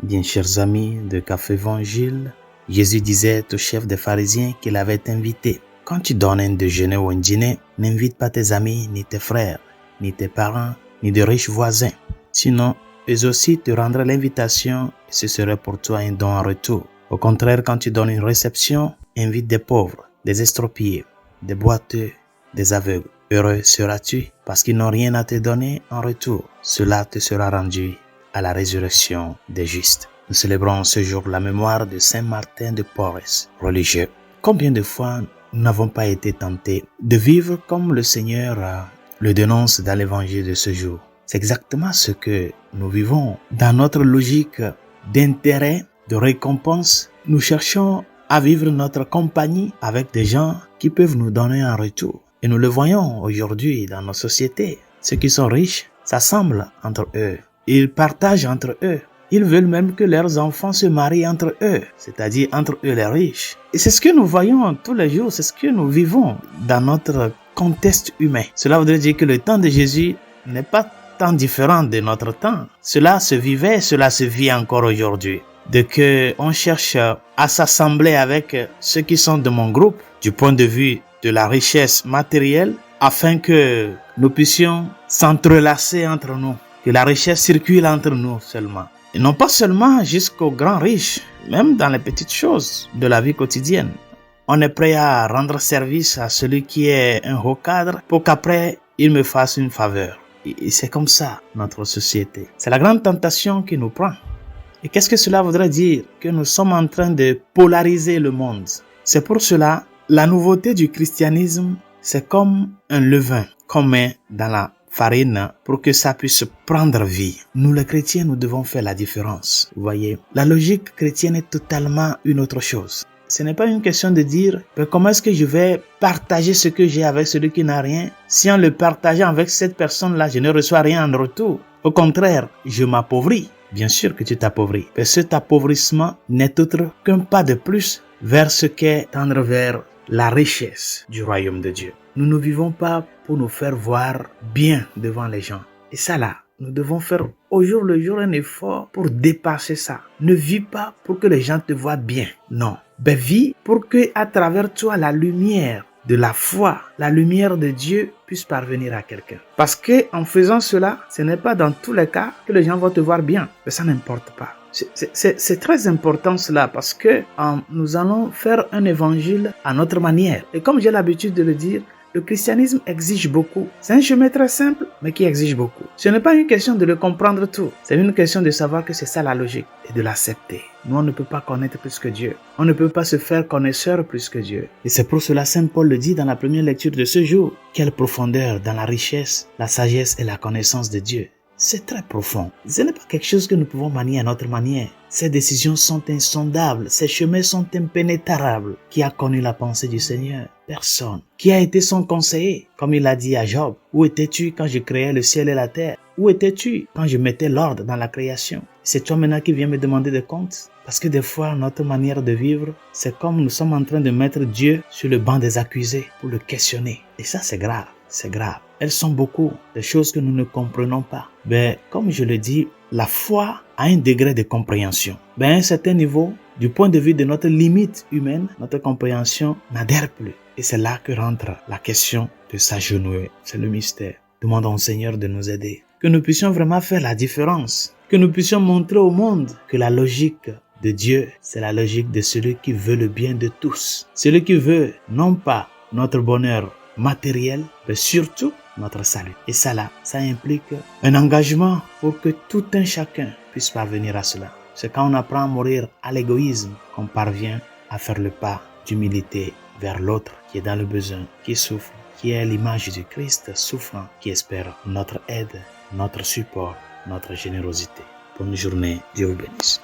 Bien chers amis de Café Évangile, Jésus disait au chef des pharisiens qu'il avait invité. Quand tu donnes un déjeuner ou un dîner, n'invite pas tes amis, ni tes frères, ni tes parents, ni de riches voisins. Sinon, eux aussi te rendraient l'invitation et ce serait pour toi un don en retour. Au contraire, quand tu donnes une réception, invite des pauvres, des estropiés, des boiteux, des aveugles. Heureux seras-tu parce qu'ils n'ont rien à te donner en retour. Cela te sera rendu à la résurrection des justes. Nous célébrons ce jour la mémoire de Saint Martin de Porres, religieux. Combien de fois nous n'avons pas été tentés de vivre comme le Seigneur le dénonce dans l'évangile de ce jour? C'est exactement ce que nous vivons. Dans notre logique d'intérêt, de récompense, nous cherchons à vivre notre compagnie avec des gens qui peuvent nous donner un retour. Et nous le voyons aujourd'hui dans nos sociétés. Ceux qui sont riches s'assemblent entre eux. Ils partagent entre eux. Ils veulent même que leurs enfants se marient entre eux, c'est-à-dire entre eux les riches. Et c'est ce que nous voyons tous les jours, c'est ce que nous vivons dans notre contexte humain. Cela voudrait dire que le temps de Jésus n'est pas tant différent de notre temps. Cela se vivait, cela se vit encore aujourd'hui. De que on cherche à s'assembler avec ceux qui sont de mon groupe, du point de vue de la richesse matérielle, afin que nous puissions s'entrelacer entre nous, que la richesse circule entre nous seulement. Et non pas seulement jusqu'aux grands riches, même dans les petites choses de la vie quotidienne. On est prêt à rendre service à celui qui est un haut cadre pour qu'après il me fasse une faveur. Et c'est comme ça notre société. C'est la grande tentation qui nous prend. Et qu'est-ce que cela voudrait dire? Que nous sommes en train de polariser le monde. C'est pour cela, la nouveauté du christianisme, c'est comme un levain qu'on met dans la farine pour que ça puisse prendre vie. Nous les chrétiens, nous devons faire la différence. Vous voyez, la logique chrétienne est totalement une autre chose. Ce n'est pas une question de dire comment est-ce que je vais partager ce que j'ai avec celui qui n'a rien. Si en le partageant avec cette personne-là, je ne reçois rien en retour. Au contraire, je m'appauvris. Bien sûr que tu t'appauvris. Mais cet appauvrissement n'est autre qu'un pas de plus vers ce qu'est tendre vers la richesse du royaume de Dieu. Nous ne vivons pas pour nous faire voir bien devant les gens. Et ça là, nous devons faire au jour le jour un effort pour dépasser ça. Ne vis pas pour que les gens te voient bien. Non. Ben vis pour que à travers toi la lumière de la foi, la lumière de Dieu puisse parvenir à quelqu'un. Parce que en faisant cela, ce n'est pas dans tous les cas que les gens vont te voir bien. Mais ça n'importe pas. C'est très important cela parce que nous allons faire un évangile à notre manière. Et comme j'ai l'habitude de le dire, le christianisme exige beaucoup. C'est un chemin très simple, mais qui exige beaucoup. Ce n'est pas une question de le comprendre tout. C'est une question de savoir que c'est ça la logique et de l'accepter. Nous, on ne peut pas connaître plus que Dieu. On ne peut pas se faire connaisseur plus que Dieu. Et c'est pour cela Saint Paul le dit dans la première lecture de ce jour. Quelle profondeur dans la richesse, la sagesse et la connaissance de Dieu. C'est très profond. Ce n'est pas quelque chose que nous pouvons manier à notre manière. Ces décisions sont insondables, ces chemins sont impénétrables. Qui a connu la pensée du Seigneur? Personne. Qui a été son conseiller? Comme il a dit à Job, où étais-tu quand je créais le ciel et la terre? Où étais-tu quand je mettais l'ordre dans la création? C'est toi maintenant qui viens me demander des comptes? Parce que des fois, notre manière de vivre, c'est comme nous sommes en train de mettre Dieu sur le banc des accusés pour le questionner. Et ça, c'est grave. C'est grave. Elles sont beaucoup, des choses que nous ne comprenons pas. Mais comme je le dis, la foi a un degré de compréhension. À un certain niveau, du point de vue de notre limite humaine, notre compréhension n'adhère plus. Et c'est là que rentre la question de s'agenouiller. C'est le mystère. Demandons au Seigneur de nous aider. Que nous puissions vraiment faire la différence. Que nous puissions montrer au monde que la logique de Dieu, c'est la logique de celui qui veut le bien de tous. Celui qui veut non pas notre bonheur matériel, mais surtout notre salut. Et ça là, ça implique un engagement pour que tout un chacun puisse parvenir à cela. C'est quand on apprend à mourir à l'égoïsme qu'on parvient à faire le pas d'humilité vers l'autre qui est dans le besoin, qui souffre, qui est l'image du Christ souffrant, qui espère notre aide, notre support, notre générosité. Bonne journée, Dieu vous bénisse.